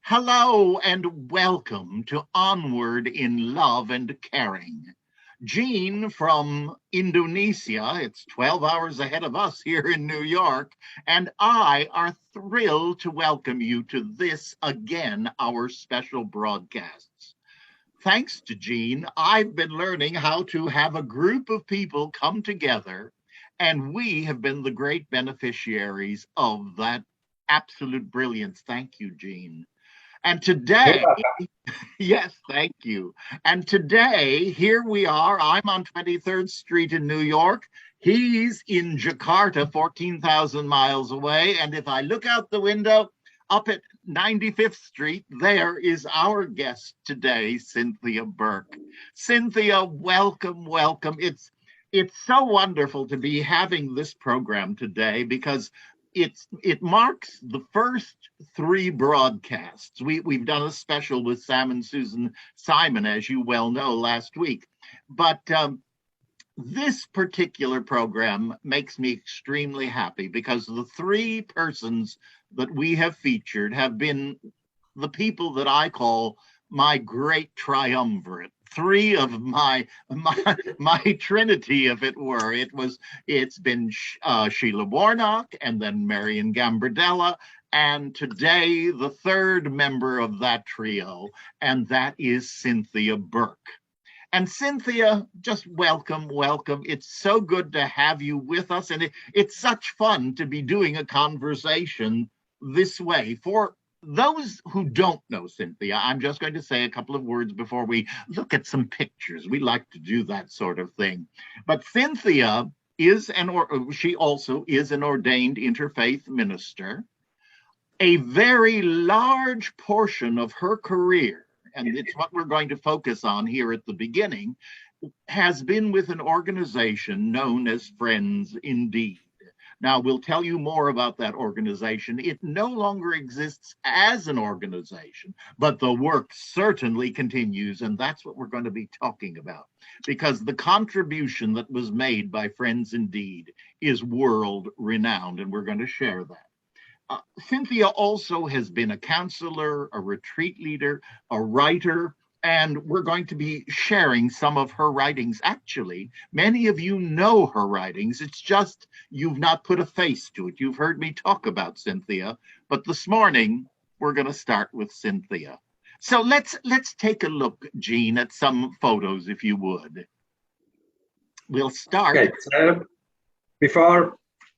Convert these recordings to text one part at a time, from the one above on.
Hello and welcome to Onward in Love and Caring. Jean from Indonesia, it's 12 hours ahead of us here in New York, and I are thrilled to welcome you to this again, our special broadcasts. Thanks to Jean, I've been learning how to have a group of people come together, and we have been the great beneficiaries of that absolute brilliance. Thank you, Jean. And today, yes, thank you. And today, here we are. I'm on 23rd Street in New York. He's in Jakarta, 14,000 miles away. And if I look out the window up at 95th Street, there is our guest today, Cynthia Burke. Cynthia, welcome, welcome. It's so wonderful to be having this program today because it marks the first three broadcasts. We've done a special with Sam and Susan Simon, as you well know, last week. But this particular program makes me extremely happy because the three persons that we have featured have been the people that I call my great triumvirate. Three of my trinity, if it were. It's been Sheila Warnock, and then Marian Gambardella, and today the third member of that trio, and that is Cynthia Burke. And Cynthia, just welcome, welcome. It's so good to have you with us, and it's such fun to be doing a conversation this way. For those who don't know Cynthia, I'm just going to say a couple of words before we look at some pictures. We like to do that sort of thing. But Cynthia she also is an ordained interfaith minister. A very large portion of her career, and it's what we're going to focus on here at the beginning, has been with an organization known as Friends Indeed. Now, we'll tell you more about that organization. It no longer exists as an organization, but the work certainly continues, and that's what we're going to be talking about, because the contribution that was made by Friends Indeed is world-renowned, and we're going to share that. Cynthia also has been a counselor, a retreat leader, a writer, and we're going to be sharing some of her writings. Actually, many of you know her writings. It's just you've not put a face to it. You've heard me talk about Cynthia, but this morning we're going to start with Cynthia. So let's take a look, Jean, at some photos, if you would. We'll start. Okay, so before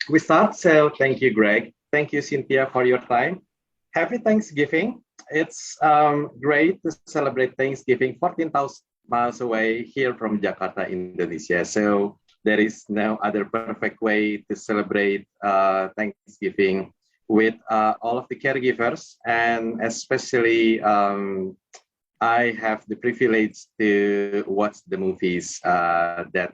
we start, so thank you, Greg. Thank you, Cynthia, for your time. Happy Thanksgiving. It's great to celebrate Thanksgiving 14,000 miles away here from Jakarta, Indonesia. So there is no other perfect way to celebrate Thanksgiving with all of the caregivers. And especially, I have the privilege to watch the movies that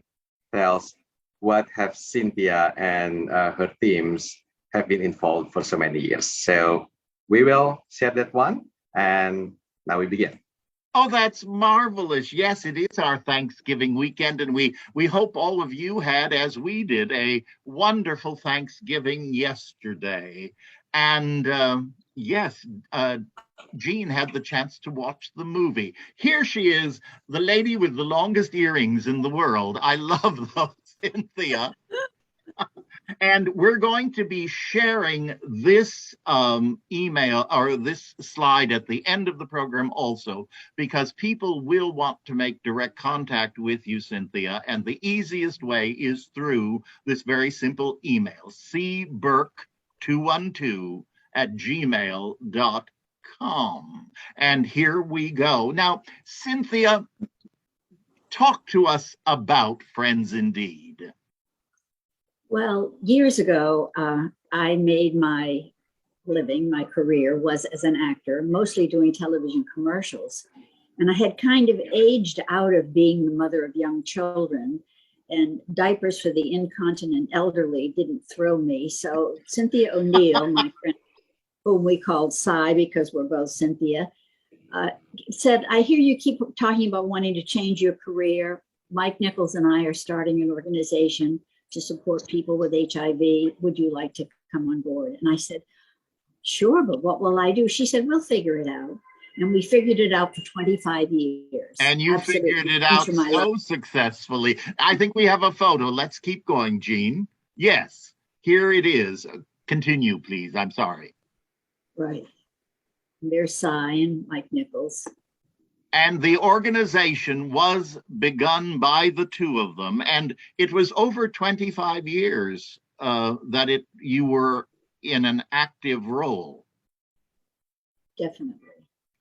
tells what have Cynthia and her teams have been involved for so many years. So we will share that one, and now we begin. Oh, that's marvelous. Yes, it is our Thanksgiving weekend, and we hope all of you had, as we did, a wonderful Thanksgiving yesterday. And yes, Jean had the chance to watch the movie. Here she is, the lady with the longest earrings in the world. I love those, Cynthia. And we're going to be sharing this email or this slide at the end of the program also, because people will want to make direct contact with you, Cynthia. And the easiest way is through this very simple email, cburke212@gmail.com. And here we go. Now, Cynthia, talk to us about Friends Indeed. Well, years ago, I made my living, my career was as an actor, mostly doing television commercials. And I had kind of aged out of being the mother of young children, and diapers for the incontinent elderly didn't thrill me. So Cynthia O'Neill, my friend, whom we called Cy because we're both Cynthia, said, I hear you keep talking about wanting to change your career. Mike Nichols and I are starting an organization to support people with HIV. Would you like to come on board? And I said, sure, but what will I do? She said, we'll figure it out. And we figured it out for 25 years. And you Absolutely. figured it out so successfully. I think we have a photo. Let's keep going, Jean. Yes, here it is. Continue, please. I'm sorry. Right. There's Cy and Mike Nichols. And the organization was begun by the two of them. And it was over 25 years that you were in an active role. Definitely.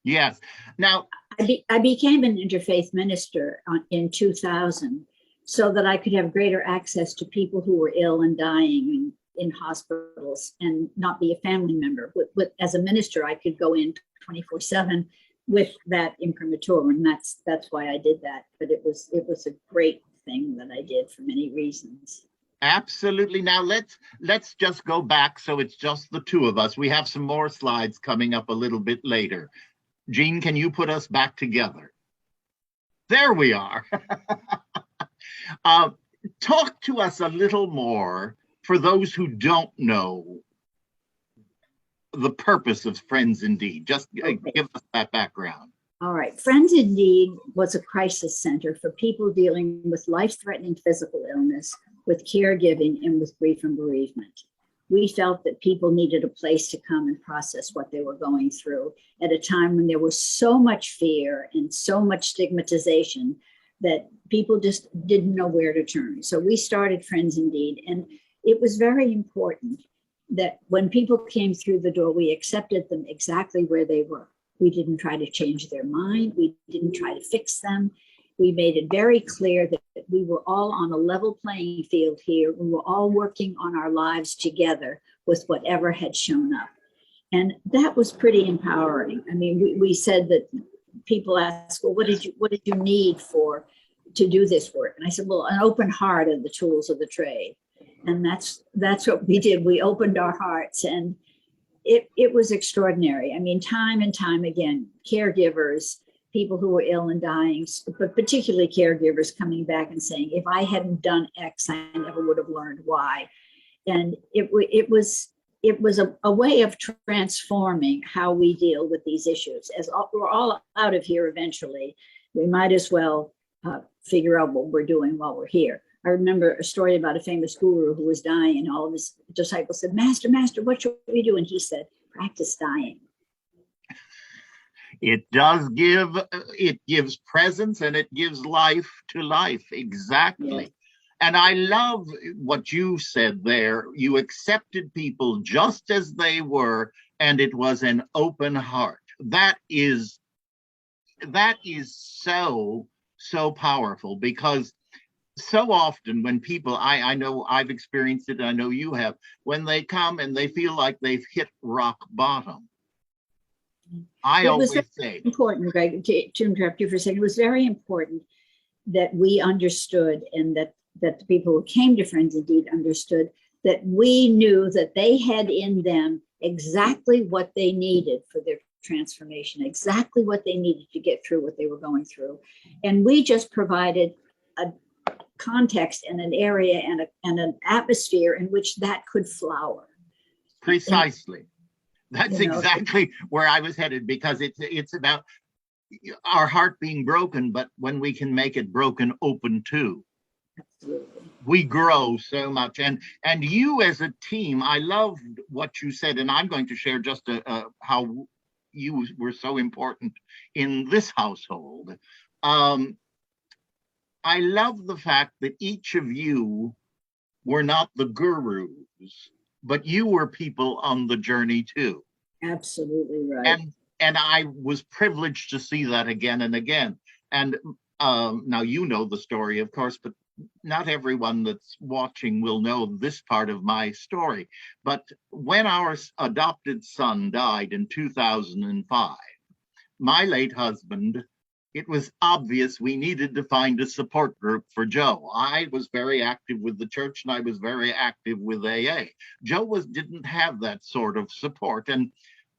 Yes. Now, I became an interfaith minister in 2000 so that I could have greater access to people who were ill and dying in hospitals and not be a family member. As a minister, I could go in 24/7 with that imprimatur, and that's why I did that. But it was a great thing that I did for many reasons. Absolutely. Now let's just go back so it's just the two of us. We have some more slides coming up a little bit later. Jean, can you put us back together? There we are. Talk to us a little more for those who don't know the purpose of Friends Indeed. Just give us that background. All right. Friends Indeed was a crisis center for people dealing with life-threatening physical illness, with caregiving, and with grief and bereavement. We felt that people needed a place to come and process what they were going through at a time when there was so much fear and so much stigmatization that people just didn't know where to turn. So we started Friends Indeed, and it was very important that when people came through the door, we accepted them exactly where they were. We didn't try to change their mind. We didn't try to fix them. We made it very clear that we were all on a level playing field here. We were all working on our lives together with whatever had shown up. And that was pretty empowering. I mean, we said that people asked, well, what did you need to do this work? And I said, well, an open heart and the tools of the trade. And that's what we did. We opened our hearts, and it was extraordinary. I mean, time and time again, caregivers, people who were ill and dying, but particularly caregivers coming back and saying, if I hadn't done X, I never would have learned Y. And it was a way of transforming how we deal with these issues. As we're all out of here eventually, we might as well figure out what we're doing while we're here. I remember a story about a famous guru who was dying, and all of his disciples said, Master, what should we do? And he said, practice dying. It gives presence, and it gives life to life. Exactly. Yes. And I love what you said there. You accepted people just as they were, and it was an open heart. That is so powerful, because so often when people, I know I've experienced it, I know you have, when they come and they feel like they've hit rock bottom. I always say, important, Greg, to interrupt you for a second, it was very important that we understood, and that the people who came to Friends Indeed understood, that we knew that they had in them exactly what they needed for their transformation, exactly what they needed to get through what they were going through. And we just provided a context and an area and an atmosphere in which that could flower. Precisely. That's exactly where I was headed, because it's about our heart being broken, but when we can make it broken open too. Absolutely. We grow so much. And you as a team, I loved what you said, and I'm going to share just how you were so important in this household. I love the fact that each of you were not the gurus, but you were people on the journey too. Absolutely right. And I was privileged to see that again and again. And now you know the story, of course, but not everyone that's watching will know this part of my story. But when our adopted son died in 2005, my late husband, it was obvious we needed to find a support group for Joe. I was very active with the church, and I was very active with AA. Joe didn't have that sort of support. And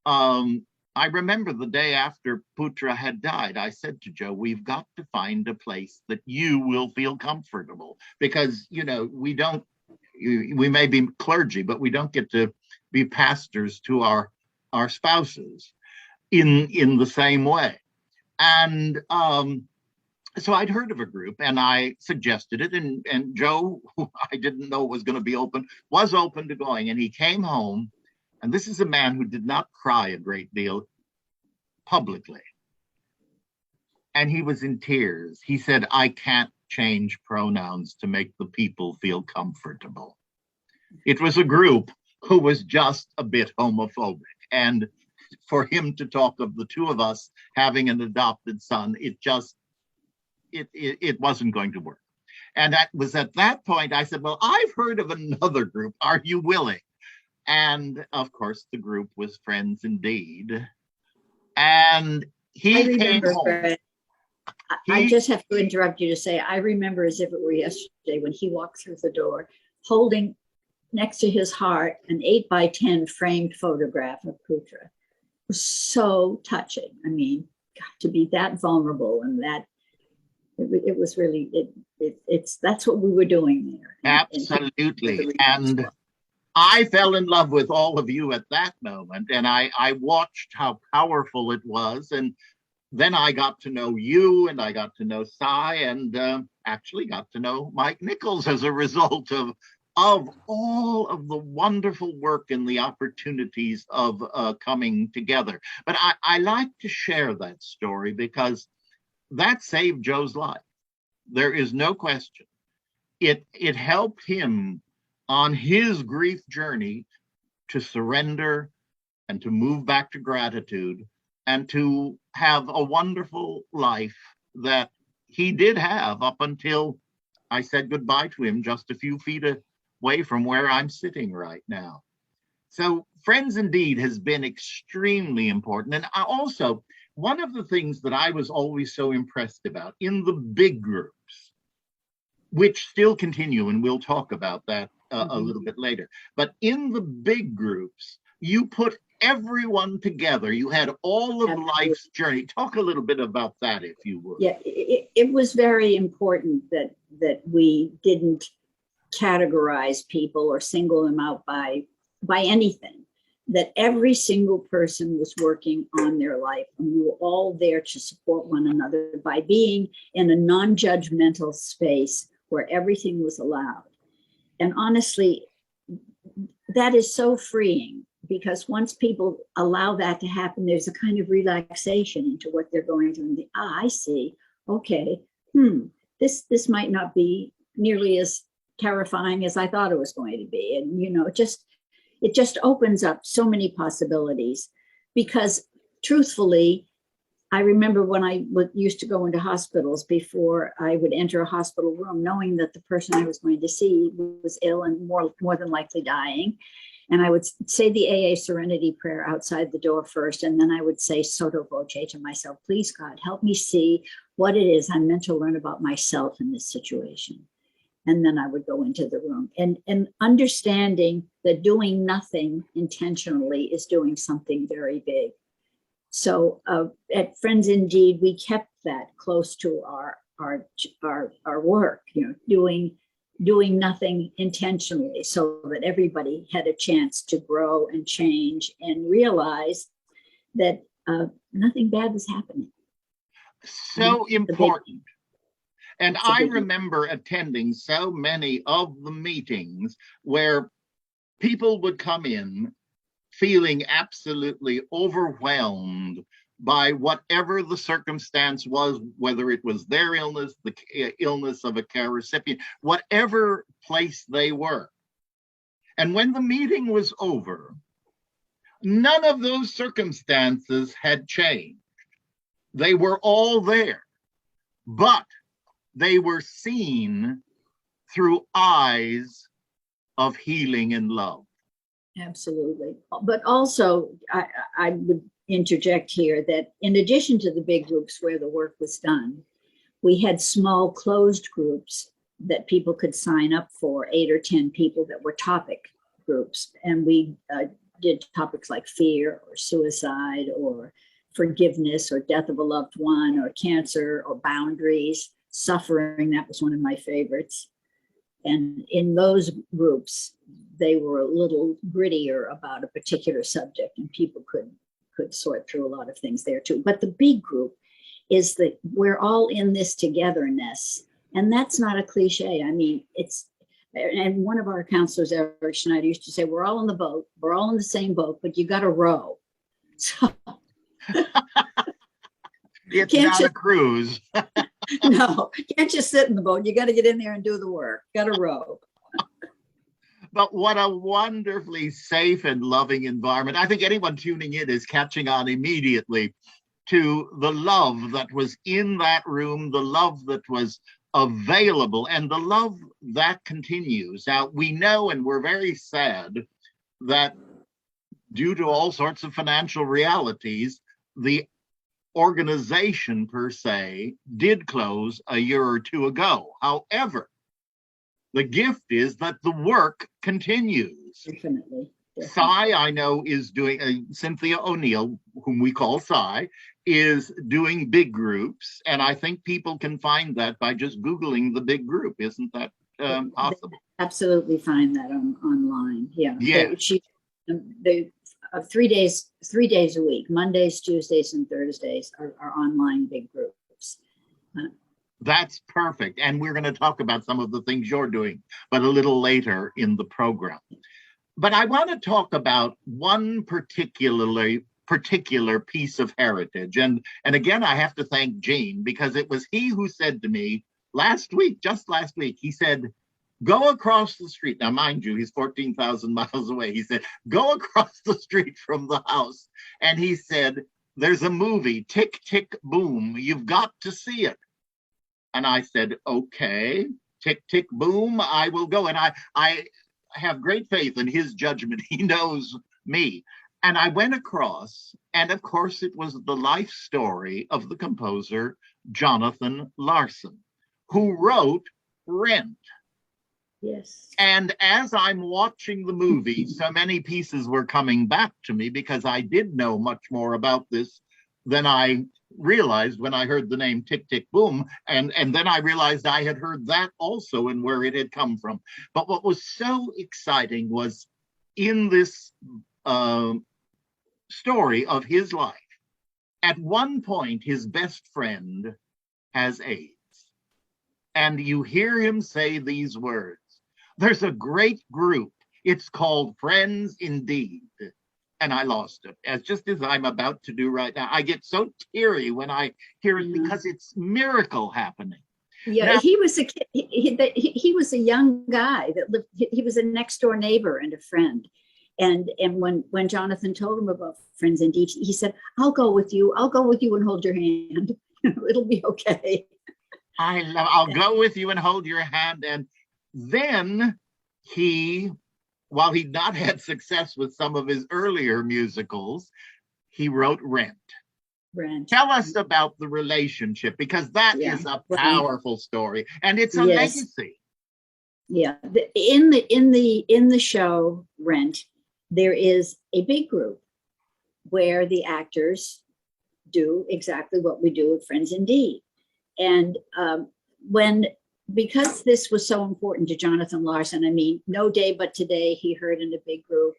I remember the day after Putra had died, I said to Joe, we've got to find a place that you will feel comfortable, because, we may be clergy, but we don't get to be pastors to our our spouses in the same way. And so I'd heard of a group and I suggested it, and Joe, who I didn't know was going to be open, was open to going. And he came home, and this is a man who did not cry a great deal publicly. And he was in tears. He said, I can't change pronouns to make the people feel comfortable. It was a group who was just a bit homophobic. And for him to talk of the two of us having an adopted son, it wasn't going to work. And that was at that point I said, well, I've heard of another group. Are you willing? And of course, the group was Friends Indeed. And he came home. Fred, I just have to interrupt you to say, I remember as if it were yesterday when he walked through the door, holding next to his heart an 8x10 framed photograph of Putra. It was so touching. I mean, God, to be that vulnerable and that, it was really, that's what we were doing there. Absolutely. And I fell in love with all of you at that moment. And I watched how powerful it was. And then I got to know you, and I got to know Cy, and actually got to know Mike Nichols as a result of all of the wonderful work and the opportunities of coming together. But I like to share that story because that saved Joe's life. There is no question. It helped him on his grief journey to surrender and to move back to gratitude and to have a wonderful life that he did have up until I said goodbye to him just a few feet away from where I'm sitting right now. So Friends Indeed has been extremely important. And also, one of the things that I was always so impressed about in the big groups, which still continue, and we'll talk about that a little bit later, but in the big groups, you put everyone together. You had all of life's journey. Talk a little bit about that, if you would. Yeah, it was very important that we didn't categorize people or single them out by anything, that every single person was working on their life, and we were all there to support one another by being in a non-judgmental space where everything was allowed. And honestly, that is so freeing, because once people allow that to happen, there's a kind of relaxation into what they're going through. And I see, okay, this might not be nearly as terrifying as I thought it was going to be. And, you know, it just opens up so many possibilities, because truthfully, I remember when I used to go into hospitals, before I would enter a hospital room, knowing that the person I was going to see was ill and more than likely dying. And I would say the AA Serenity prayer outside the door first, and then I would say sotto voce to myself, please God, help me see what it is I'm meant to learn about myself in this situation. And then I would go into the room, and understanding that doing nothing intentionally is doing something very big. So at Friends Indeed, we kept that close to our work, you know, doing nothing intentionally, so that everybody had a chance to grow and change and realize that nothing bad was happening. So important. And I remember attending so many of the meetings where people would come in feeling absolutely overwhelmed by whatever the circumstance was, whether it was their illness, the illness of a care recipient, whatever place they were. And when the meeting was over, none of those circumstances had changed. They were all there, but they were seen through eyes of healing and love. Absolutely. But also, I would interject here that in addition to the big groups where the work was done, we had small closed groups that people could sign up for, 8 or 10 people, that were topic groups. And we did topics like fear or suicide or forgiveness or death of a loved one or cancer or boundaries, suffering. That was one of my favorites. And in those groups, they were a little grittier about a particular subject, and people could sort through a lot of things there too. But the big group is that we're all in this togetherness. And that's not a cliche. I mean, and one of our counselors, Eric Schneider, used to say, we're all in the boat, we're all in the same boat, but you got to row. So it's not a cruise. No, you can't just sit in the boat. You got to get in there and do the work. Got to row. But what a wonderfully safe and loving environment. I think anyone tuning in is catching on immediately to the love that was in that room, the love that was available, and the love that continues. Now, we know, and we're very sad, that due to all sorts of financial realities, the organization per se did close a year or two ago. However, the gift is that the work continues. Definitely. Cy, I know, is doing, Cynthia O'Neill, whom we call Cy, is doing big groups. And I think people can find that by just Googling the big group. Isn't that possible? Absolutely find that online. Yeah. Yeah. They 3 days a week, Mondays, Tuesdays, and Thursdays are online big groups. That's perfect. And we're going to talk about some of the things you're doing, but a little later in the program. But I want to talk about one particular piece of heritage. And again, I have to thank Gene, because it was he who said to me just last week, he said, go across the street. Now, mind you, he's 14,000 miles away. He said, go across the street from the house. And he said, there's a movie, Tick, Tick, Boom. You've got to see it. And I said, okay, Tick, Tick, Boom, I will go. And I have great faith in his judgment. He knows me. And I went across, and of course, it was the life story of the composer, Jonathan Larson, who wrote Rent. Yes. And as I'm watching the movie, so many pieces were coming back to me, because I did know much more about this than I realized when I heard the name Tick, Tick, Boom. And then I realized I had heard that also and where it had come from. But what was so exciting was in this story of his life, at one point, his best friend has AIDS. And you hear him say these words. There's a great group. It's called Friends Indeed. And I lost it, just as I'm about to do right now. I get so teary when I hear it, because it's miracle happening. Yeah, now, he was a kid. He was a young guy that lived. He was a next door neighbor and a friend. And when Jonathan told him about Friends Indeed, he said, "I'll go with you. I'll go with you and hold your hand. It'll be okay." I'll go with you and hold your hand. And then while he'd not had success with some of his earlier musicals, he wrote Rent. Tell us about the relationship, because that is a powerful story, and it's a legacy. Yeah, in the show Rent, there is a big group where the actors do exactly what we do with Friends Indeed, and because this was so important to Jonathan Larson, I mean, No Day But Today, he heard in the big group.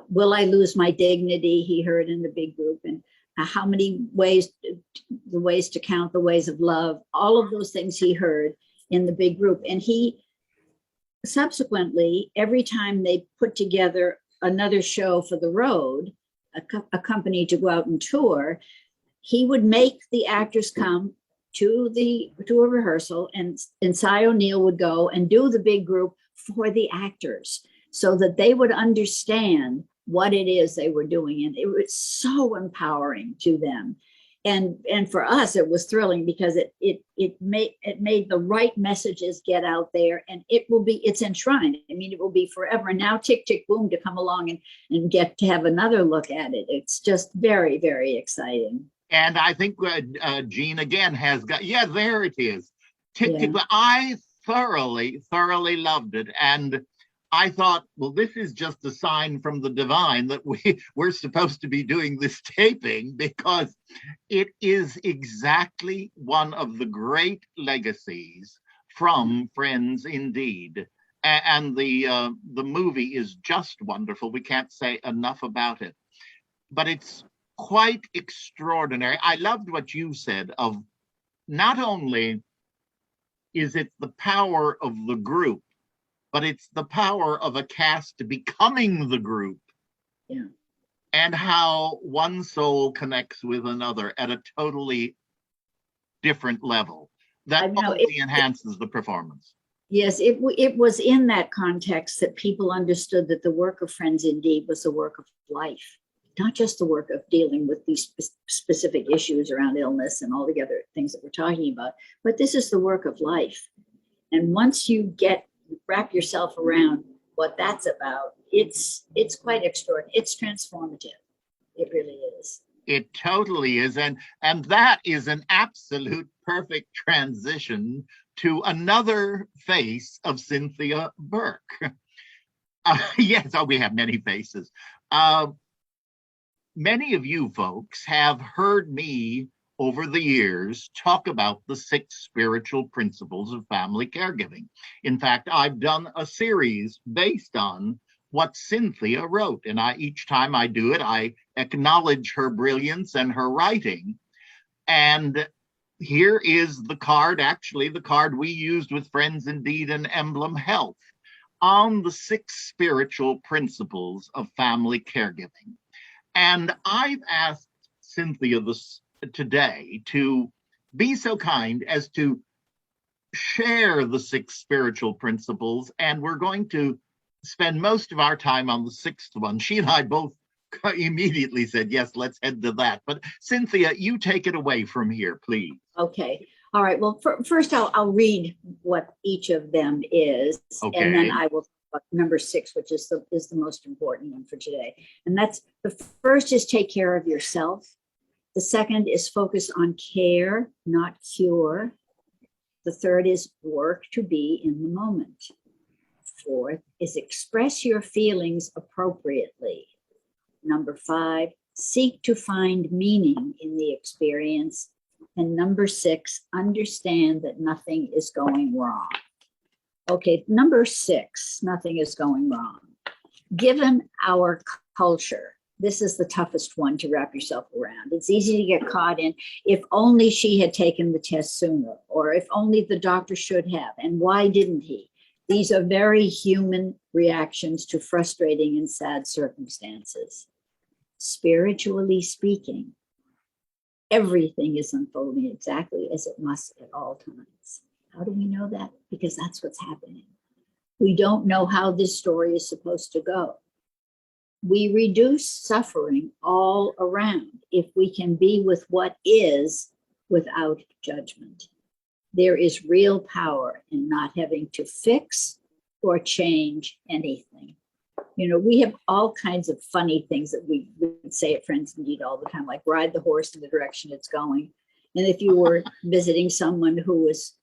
Will I Lose My Dignity, he heard in the big group. And how many ways, the ways to count, the ways of love, all of those things he heard in the big group. And he subsequently, every time they put together another show for the road, a company to go out and tour, he would make the actors come to a rehearsal, and Cy O'Neill would go and do the big group for the actors so that they would understand what it is they were doing. And it was so empowering to them. And for us, it was thrilling, because it made the right messages get out there, and it's enshrined. I mean, it will be forever. And now Tick, Tick, Boom to come along and get to have another look at it. It's just very, very exciting. And I think Gene again has got, there it is. Tick, Tick. I thoroughly loved it. And I thought, well, this is just a sign from the divine that we're supposed to be doing this taping, because it is exactly one of the great legacies from Friends Indeed. And the movie is just wonderful. We can't say enough about it, but it's quite extraordinary. I loved what you said of not only is it the power of the group, but it's the power of a cast becoming the group. Yeah. And how one soul connects with another at a totally different level. That only enhances the performance. Yes, it was in that context that people understood that the work of Friends Indeed was the work of life, not just the work of dealing with these specific issues around illness and all the other things that we're talking about, but this is the work of life. And once you wrap yourself around what that's about, it's quite extraordinary. It's transformative. It really is. It totally is. And that is an absolute perfect transition to another face of Cynthia Burke. Yes, we have many faces. Many of you folks have heard me over the years talk about the 6 spiritual principles of family caregiving. In fact, I've done a series based on what Cynthia wrote. And each time I do it, I acknowledge her brilliance and her writing. And here is the card, actually the card we used with Friends Indeed and Emblem Health on the 6 spiritual principles of family caregiving. And I've asked Cynthia today to be so kind as to share the 6 spiritual principles, and we're going to spend most of our time on the 6th one. She and I both immediately said, yes, let's head to that. But Cynthia, you take it away from here, please. Okay. All right. Well, first I'll read what each of them is, okay. And then I will talk about number 6, which is the most important one for today. And that's the first is take care of yourself. The second is focus on care, not cure. The third is work to be in the moment. 4th is express your feelings appropriately. Number 5, seek to find meaning in the experience. And number 6, understand that nothing is going wrong. Okay, number 6, nothing is going wrong. Given our culture, this is the toughest one to wrap yourself around. It's easy to get caught in, if only she had taken the test sooner, or if only the doctor should have, and why didn't he? These are very human reactions to frustrating and sad circumstances. Spiritually speaking, everything is unfolding exactly as it must at all times. How do we know that? Because that's what's happening. We don't know how this story is supposed to go. We reduce suffering all around if we can be with what is without judgment. There is real power in not having to fix or change anything. You know, we have all kinds of funny things that we would say at Friends Indeed all the time, like ride the horse in the direction it's going. And if you were visiting someone who was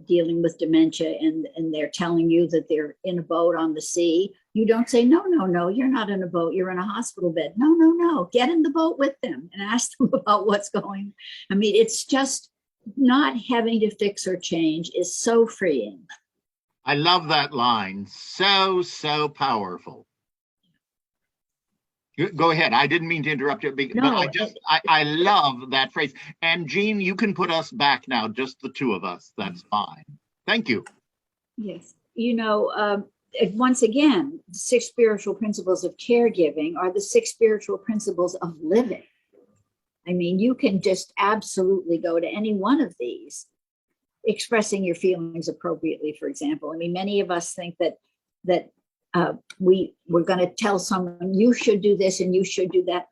dealing with dementia and they're telling you that they're in a boat on the sea, you don't say, no, you're not in a boat, you're in a hospital bed. No, get in the boat with them and ask them about what's going. I mean, it's just not having to fix or change is so freeing. I love that line. So powerful. Go ahead. I didn't mean to interrupt you, but I love that phrase. And Jean, you can put us back now, just the 2 of us. That's fine. Thank you. Yes. You know, once again, the 6 spiritual principles of caregiving are the 6 spiritual principles of living. I mean, you can just absolutely go to any one of these, expressing your feelings appropriately, for example. I mean, many of us think that we're going to tell someone, you should do this and you should do that.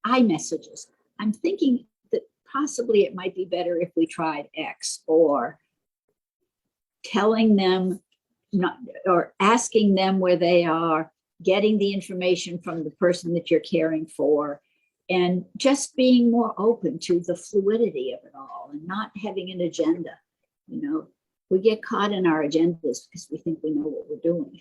iMessages. I'm thinking that possibly it might be better if we tried X, or telling them, or asking them where they are, getting the information from the person that you're caring for, and just being more open to the fluidity of it all and not having an agenda. You know, we get caught in our agendas because we think we know what we're doing.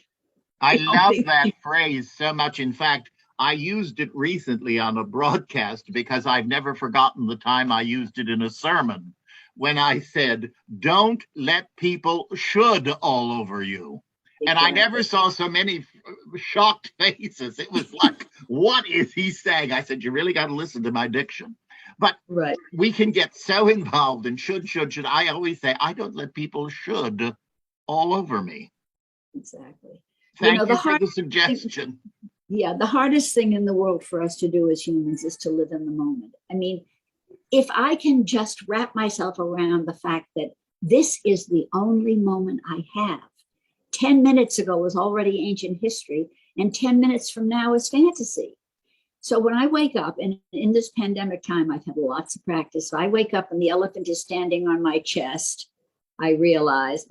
I love that phrase so much. In fact, I used it recently on a broadcast because I've never forgotten the time I used it in a sermon when I said, don't let people should all over you. And I never saw so many shocked faces. It was like, what is he saying? I said, you really got to listen to my diction. But Right. we can get so involved in should. I always say, I don't let people should all over me. Exactly. Thank you for the suggestion. Yeah, the hardest thing in the world for us to do as humans is to live in the moment. I mean, if I can just wrap myself around the fact that this is the only moment I have. 10 minutes ago was already ancient history, and 10 minutes from now is fantasy. So when I wake up, and in this pandemic time, I've had lots of practice. So I wake up and the elephant is standing on my chest. I realize,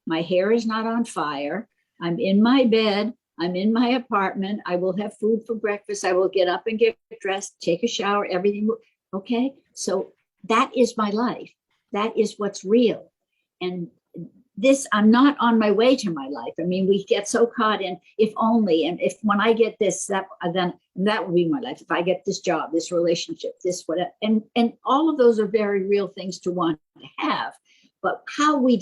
my hair is not on fire. I'm in my bed. I'm in my apartment. I will have food for breakfast. I will get up and get dressed, take a shower, everything. Okay. So that is my life. That is what's real. And this, I'm not on my way to my life. I mean, we get so caught in if only, and if when I get this, then that will be my life. If I get this job, this relationship, this, whatever. And all of those are very real things to want to have. But how we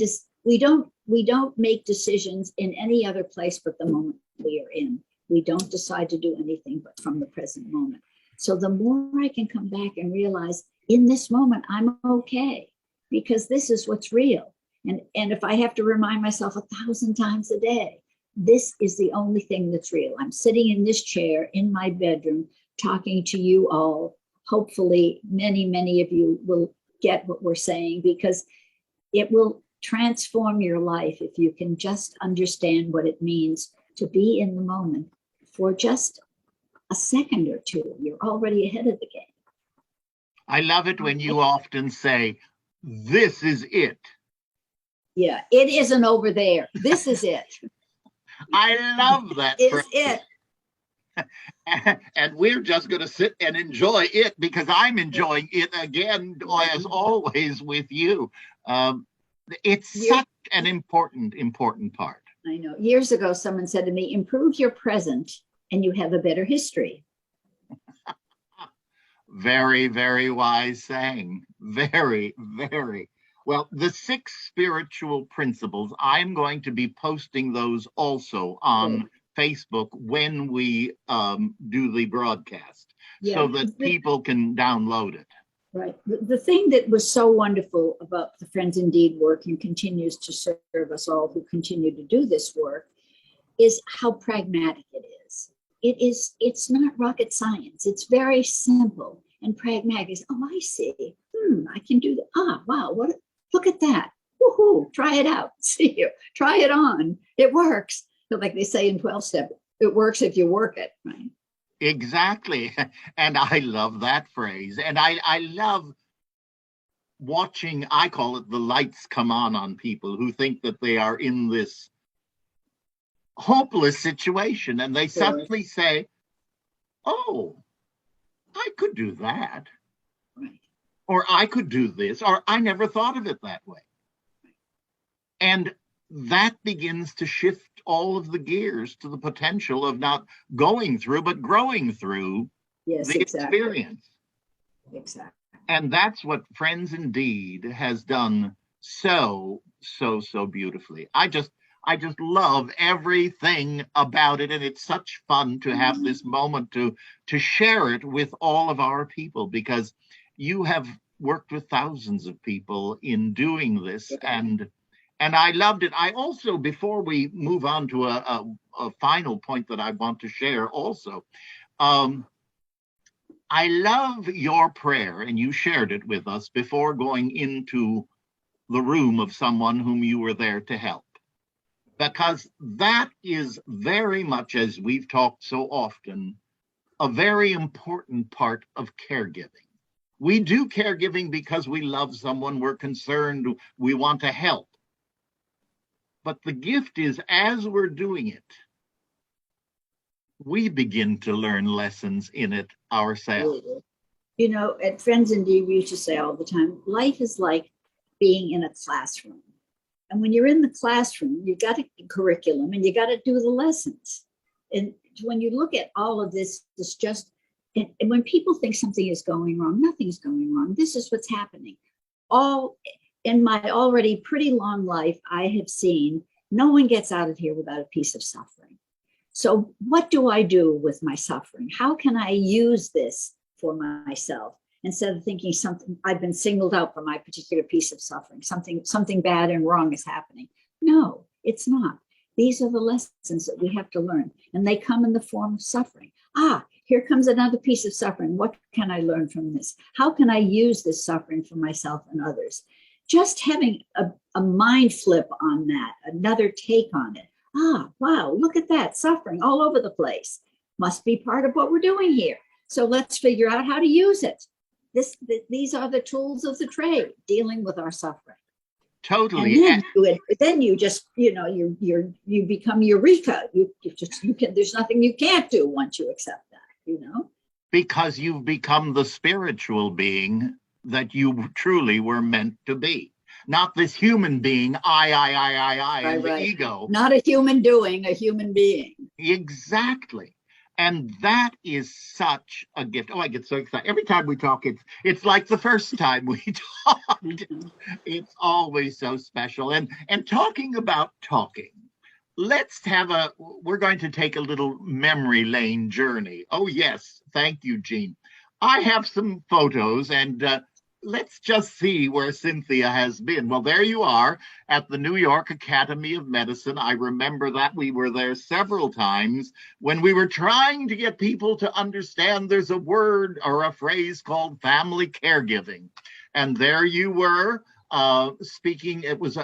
don't make decisions in any other place but the moment we are in. We don't decide to do anything but from the present moment. So the more I can come back and realize in this moment, I'm okay because this is what's real. And if I have to remind myself 1,000 times a day, this is the only thing that's real. I'm sitting in this chair in my bedroom, talking to you all. Hopefully, many, many of you will get what we're saying because it will transform your life if you can just understand what it means to be in the moment for just a second or two. You're already ahead of the game. I love it when you often say, this is it. Yeah, it isn't over there. This is it. I love that. Is it. And we're just going to sit and enjoy it because I'm enjoying it again, as always, with you. It's such an important part. I know. Years ago, someone said to me, improve your present and you have a better history. Very, very wise saying. Very, very. Well, the 6 spiritual principles, I'm going to be posting those also on Facebook when we do the broadcast so that people can download it. Right. The thing that was so wonderful about the Friends Indeed work and continues to serve us all who continue to do this work is how pragmatic it is. It's not rocket science. It's very simple and pragmatic. Oh, I see. I can do that. Ah, wow. Look at that. Woohoo. Try it out. See you. Try it on. It works. But like they say in 12-step, it works if you work it. Right. Exactly. And I love that phrase. And I love watching, I call it the lights come on people who think that they are in this hopeless situation. And they suddenly say, oh, I could do that. Right. Or I could do this, or I never thought of it that way. And that begins to shift all of the gears to the potential of not going through, but growing through the experience. Exactly. And that's what Friends Indeed has done so beautifully. I just love everything about it. And it's such fun to have this moment to share it with all of our people, because you have worked with thousands of people in doing this, and I loved it. I also, before we move on to a final point that I want to share also, I love your prayer, and you shared it with us before going into the room of someone whom you were there to help, because that is very much, as we've talked so often, a very important part of caregiving. We do caregiving because we love someone, we're concerned, we want to help. But the gift is, as we're doing it, we begin to learn lessons in it ourselves. You know, at Friends Indeed, we used to say all the time, life is like being in a classroom. And when you're in the classroom, you got a curriculum and you got to do the lessons. And when you look at all of this, it's just, and when people think something is going wrong, nothing's going wrong. This is what's happening. All in my already pretty long life, I have seen No one gets out of here without a piece of suffering. So what do I do with my suffering? How can I use this for myself? Instead of thinking something, I've been singled out for my particular piece of suffering, something bad and wrong is happening. No, it's not. These are the lessons that we have to learn, and they come in the form of suffering. Here comes another piece of suffering. What can I learn from this? How can I use this suffering for myself and others? Just having a mind flip on that, another take on it. Wow, look at that, suffering all over the place. Must be part of what we're doing here. So let's figure out how to use it. These are the tools of the trade, dealing with our suffering. Totally. And then you just, you become eureka. You can. There's nothing you can't do once you accept that. Because you've become the spiritual being that you truly were meant to be. Not this human being, I, and the ego. Not a human doing, a human being. Exactly. And that is such a gift. Oh, I get so excited. Every time we talk, it's like the first time we talked. It's always so special. And talking about talking, we're going to take a little memory lane journey. Oh, yes. Thank you, Jean. I have some photos, and let's just see where Cynthia has been. Well, there you are at the New York Academy of Medicine. I remember that we were there several times when we were trying to get people to understand there's a word or a phrase called family caregiving. And there you were speaking. It was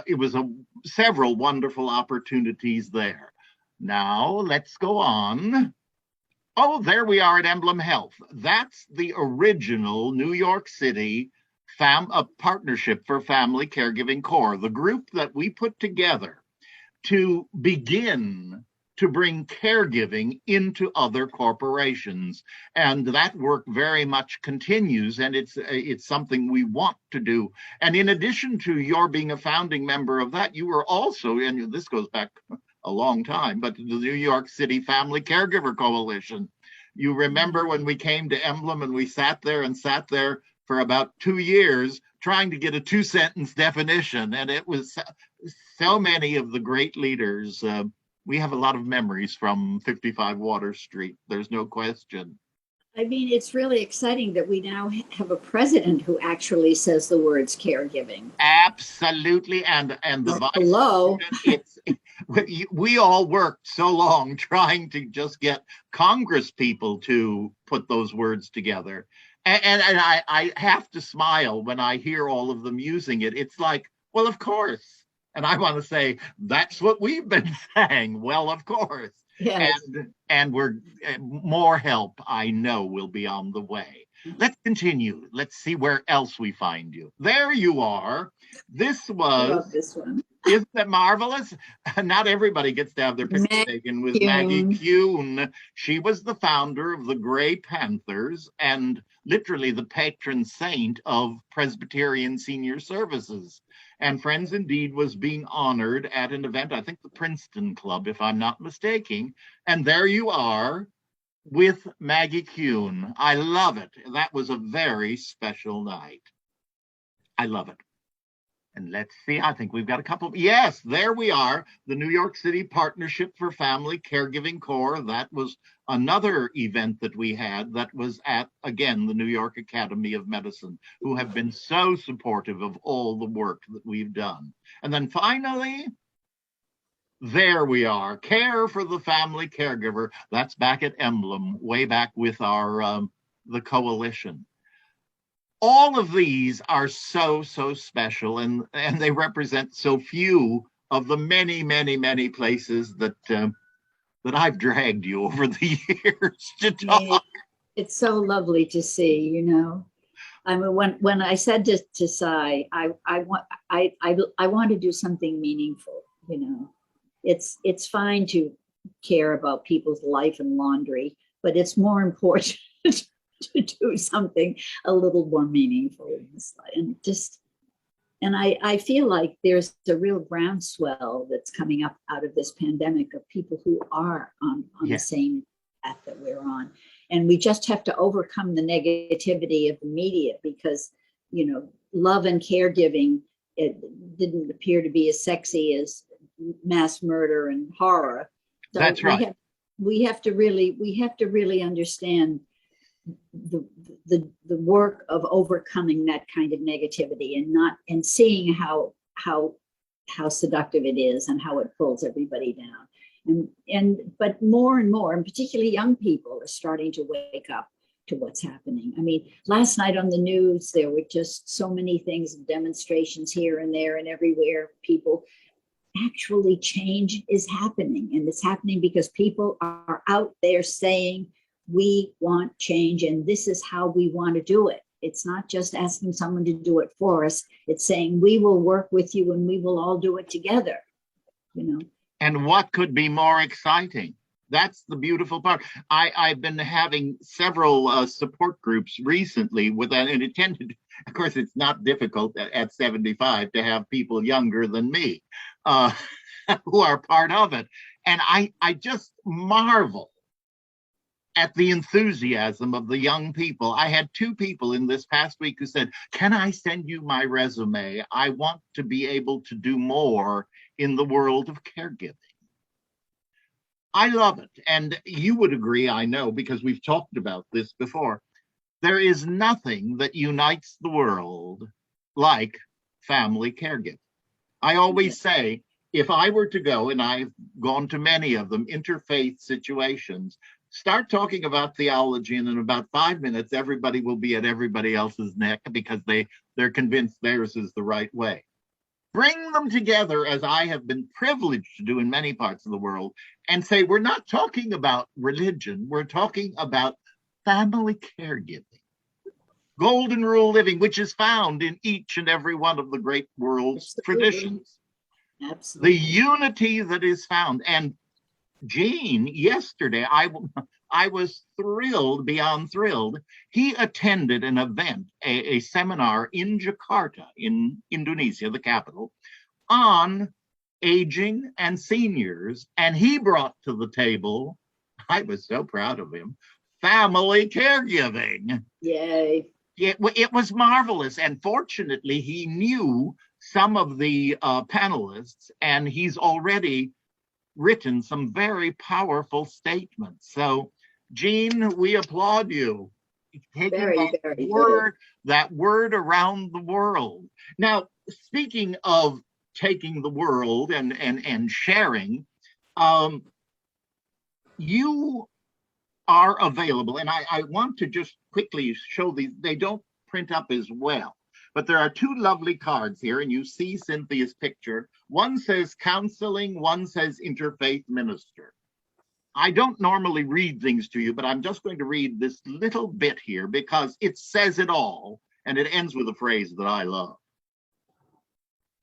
several wonderful opportunities there. Now let's go on. Oh, there we are at Emblem Health. That's the original New York City a partnership for family caregiving core, the group that we put together to begin to bring caregiving into other corporations. And that work very much continues, and it's something we want to do. And in addition to your being a founding member of that, you were also, and this goes back a long time, but the New York City Family Caregiver Coalition. You remember when we came to Emblem and we sat there for about 2 years trying to get a 2-sentence definition. And it was so many of the great leaders. We have a lot of memories from 55 Water Street. There's no question. I mean, it's really exciting that we now have a president who actually says the words caregiving. Absolutely. And the hello. We all worked so long trying to just get Congress people to put those words together. And I have to smile when I hear all of them using it. It's like, well, of course. And I want to say, that's what we've been saying. Well, of course. Yes. And we're more help, I know, will be on the way. Let's continue. Let's see where else we find you. There you are. This was. I love this one. Isn't that marvelous? Not everybody gets to have their picture taken with Maggie Kuhn. She was the founder of the Grey Panthers and literally the patron saint of Presbyterian Senior Services. And Friends Indeed was being honored at an event, I think the Princeton Club, if I'm not mistaken. And there you are with Maggie Kuhn. I love it. That was a very special night. I love it. And let's see, I think we've got a couple. Yes, there we are. The New York City Partnership for Family Caregiving Core. That was another event that we had that was at, again, the New York Academy of Medicine, who have been so supportive of all the work that we've done. And then finally, there we are. Care for the Family Caregiver. That's back at Emblem, way back with our the coalition. All of these are so special, and they represent so few of the many places that I've dragged you over the years to talk. It's so lovely to see, I mean, when I said to Cy, I want to do something meaningful. It's fine to care about people's life and laundry, but it's more important to do something a little more meaningful in this life. And I feel like there's a real groundswell that's coming up out of this pandemic of people who are on the same path that we're on. And we just have to overcome the negativity of the media because, love and caregiving, it didn't appear to be as sexy as, mass murder and horror. So That's right. We have to really understand the work of overcoming that kind of negativity, and seeing how seductive it is and how it pulls everybody down. But more and more, and particularly young people, are starting to wake up to what's happening. I mean, last night on the news, there were just so many things, demonstrations here and there and everywhere. People actually, change is happening, and it's happening because people are out there saying, we want change and this is how we want to do it. It's not just asking someone to do it for us. It's saying, we will work with you and we will all do it together, you know. And what could be more exciting? That's the beautiful part. I've been having several support groups recently with that, and it tended, of course, it's not difficult at 75 to have people younger than me who are part of it. And I just marvel at the enthusiasm of the young people. I had 2 people in this past week who said, can I send you my resume? I want to be able to do more in the world of caregiving. I love it. And you would agree, I know, because we've talked about this before. There is nothing that unites the world like family caregiving. I always say, if I were to go, and I've gone to many of them, interfaith situations, start talking about theology, and in about 5 minutes, everybody will be at everybody else's neck because they're convinced theirs is the right way. Bring them together, as I have been privileged to do in many parts of the world, and say, we're not talking about religion, we're talking about family caregiving. Golden rule living, which is found in each and every one of the great world's traditions. Absolutely. The unity that is found. And Gene, yesterday, I was thrilled beyond thrilled. He attended an event, a seminar in Jakarta, in Indonesia, the capital, on aging and seniors. And he brought to the table, I was so proud of him, family caregiving. Yay. It was marvelous. And fortunately, he knew some of the panelists, and he's already written some very powerful statements. So, Gene, we applaud you taking that word around the world. Now, speaking of taking the world and sharing, you are available, and I want to just quickly show these. They don't print up as well, but there are 2 lovely cards here, and you see Cynthia's picture. One says counseling, one says interfaith minister. I don't normally read things to you, but I'm just going to read this little bit here because it says it all, and it ends with a phrase that I love.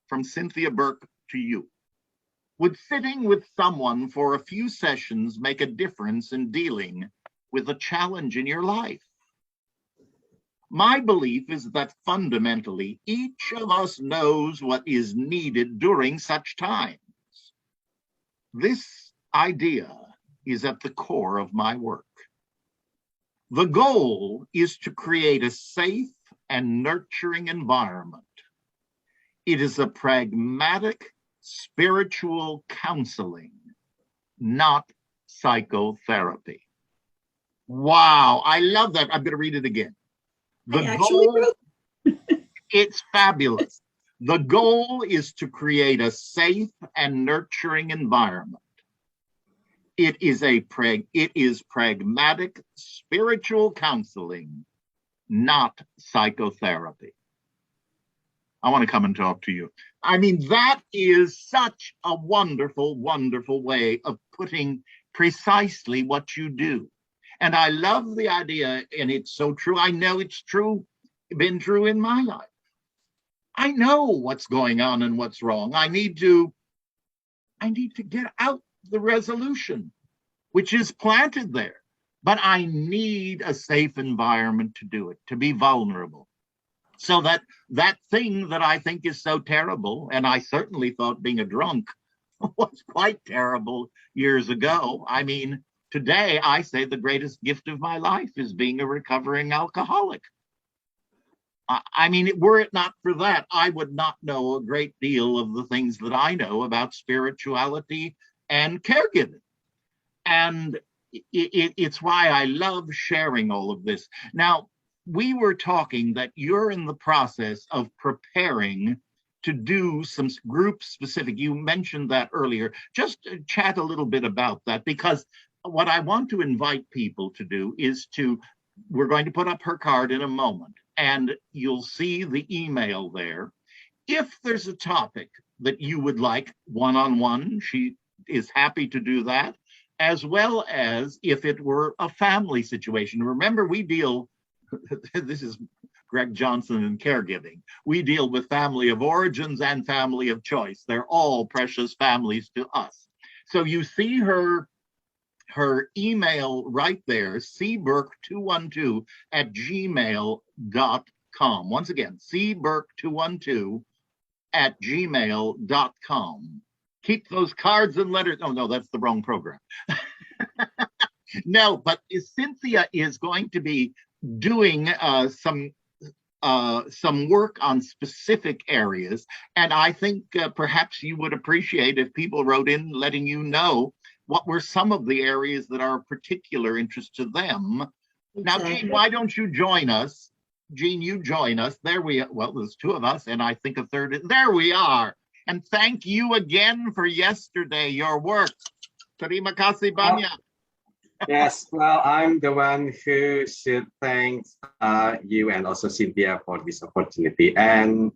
From Cynthia Burke to you. Would sitting with someone for a few sessions make a difference in dealing with a challenge in your life? My belief is that fundamentally, each of us knows what is needed during such times. This idea is at the core of my work. The goal is to create a safe and nurturing environment. It is a pragmatic spiritual counseling, not psychotherapy. Wow, I love that. I'm going to read it again. It's fabulous. The goal is to create a safe and nurturing environment. It is pragmatic spiritual counseling, not psychotherapy. I want to come and talk to you. I mean, that is such a wonderful, wonderful way of putting precisely what you do. And I love the idea, and it's so true. I know it's true, been true in my life. I know what's going on and what's wrong. I need to get out the resolution, which is planted there. But I need a safe environment to do it, to be vulnerable. So that thing that I think is so terrible, and I certainly thought being a drunk was quite terrible years ago. I mean, today I say the greatest gift of my life is being a recovering alcoholic. I mean, were it not for that, I would not know a great deal of the things that I know about spirituality and caregiving. And it's why I love sharing all of this. Now, we were talking that you're in the process of preparing to do some group specific. You mentioned that earlier. Just chat a little bit about that, because what I want to invite people to do is we're going to put up her card in a moment, and you'll see the email there. If there's a topic that you would like one-on-one, she is happy to do that, as well as if it were a family situation. Remember, we deal, this is Greg Johnson and Caregiving. We deal with family of origins and family of choice. They're all precious families to us. So you see her email right there, cburke212@gmail.com. Once again, cburke212@gmail.com. Keep those cards and letters. Oh, no, that's the wrong program. No, but Cynthia is going to be doing some work on specific areas. And I think perhaps you would appreciate if people wrote in letting you know what were some of the areas that are of particular interest to them. Exactly. Now, Jean, why don't you join us? Jean, you join us. There we are. Well, there's two of us, and I think a third. There we are. And thank you again for yesterday, your work. Terima kasih banyak. Yes, well, I'm the one who should thank you and also Cynthia for this opportunity. And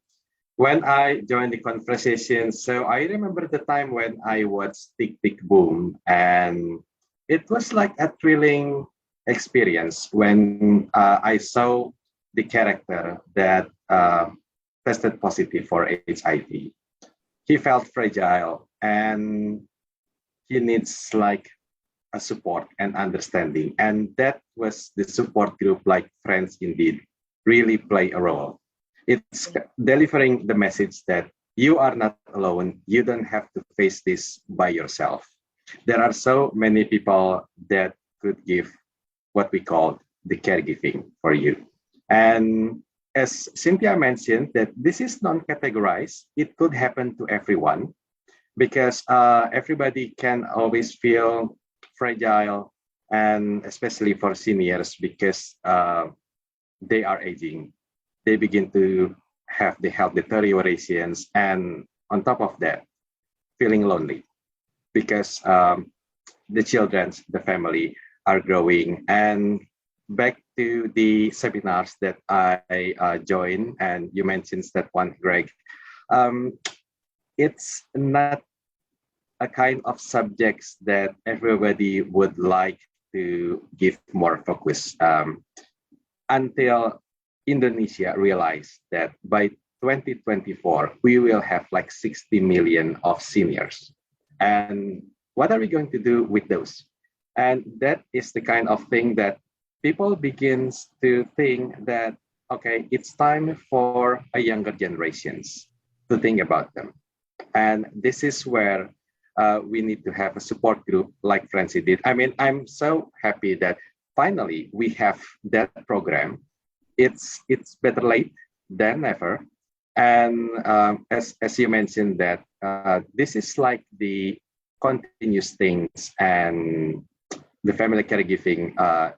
when I joined the conversation, so I remember the time when I watched Tick Tick Boom, and it was like a thrilling experience when I saw the character that tested positive for HIV. He felt fragile and he needs like a support and understanding. And that was the support group like Friends Indeed really play a role. It's delivering the message that you are not alone. You don't have to face this by yourself. There are so many people that could give what we call the caregiving for you. And as Cynthia mentioned, that this is non-categorized. It could happen to everyone because everybody can always feel fragile, and especially for seniors because they are aging. They begin to have the health deteriorations, and on top of that, feeling lonely because the children, the family are growing. And back to the seminars that I joined, and you mentioned that one, Greg, it's not a kind of subjects that everybody would like to give more focus until Indonesia realized that by 2024, we will have like 60 million of seniors. And what are we going to do with those? And that is the kind of thing that people begins to think that, okay, it's time for a younger generations to think about them. And this is where we need to have a support group like Francie did. I mean, I'm so happy that finally we have that program. It's better late than never. And as you mentioned that this is like the continuous things, and the family caregiving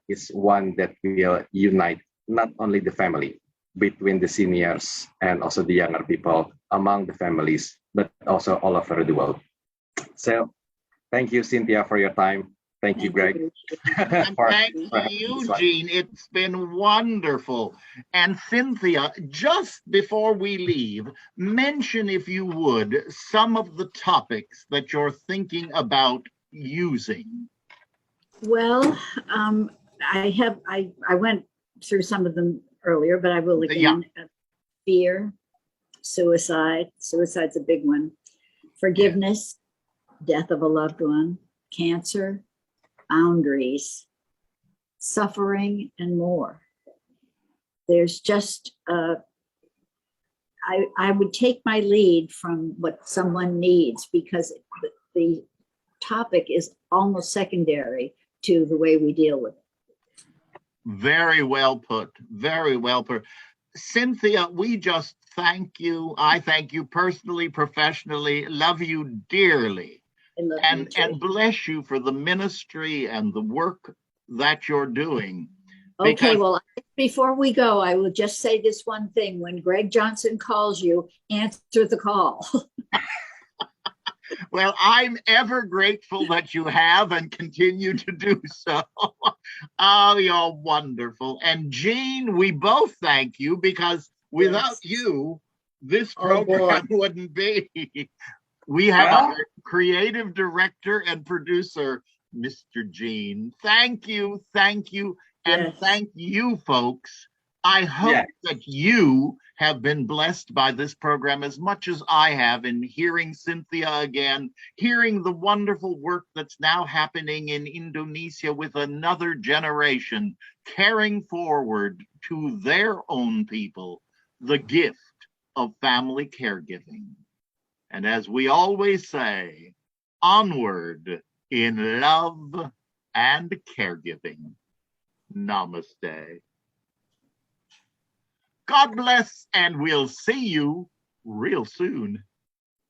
is one that will unite not only the family between the seniors and also the younger people among the families, but also all over the world. So thank you, Cynthia, for your time. Thank you, Greg. And thank you, Jean. It's been wonderful. And Cynthia, just before we leave, mention, if you would, some of the topics that you're thinking about using. Well, I went through some of them earlier, but I will again. Yeah. Fear, suicide. Suicide's a big one. Forgiveness, death of a loved one, cancer, boundaries, suffering, and more. There's just, I would take my lead from what someone needs, because the topic is almost secondary to the way we deal with it. Very well put. Very well put. Cynthia, we just thank you. I thank you personally, professionally, love you dearly, I love you too. and bless you for the ministry and the work that you're doing. Okay, Because, well, before we go, I will just say this one thing. When Greg Johnson calls you, answer the call. well, I'm ever grateful that you have and continue to do so. Oh, you're wonderful. And Jean, we both thank you, because without you, this program wouldn't be. We have our creative director and producer, Mr. Jean. Thank you, and thank you, folks. I hope that you have been blessed by this program as much as I have in hearing Cynthia again, hearing the wonderful work that's now happening in Indonesia with another generation, carrying forward to their own people the gift of family caregiving. And as we always say, onward in love and caregiving. Namaste. God bless, and we'll see you real soon.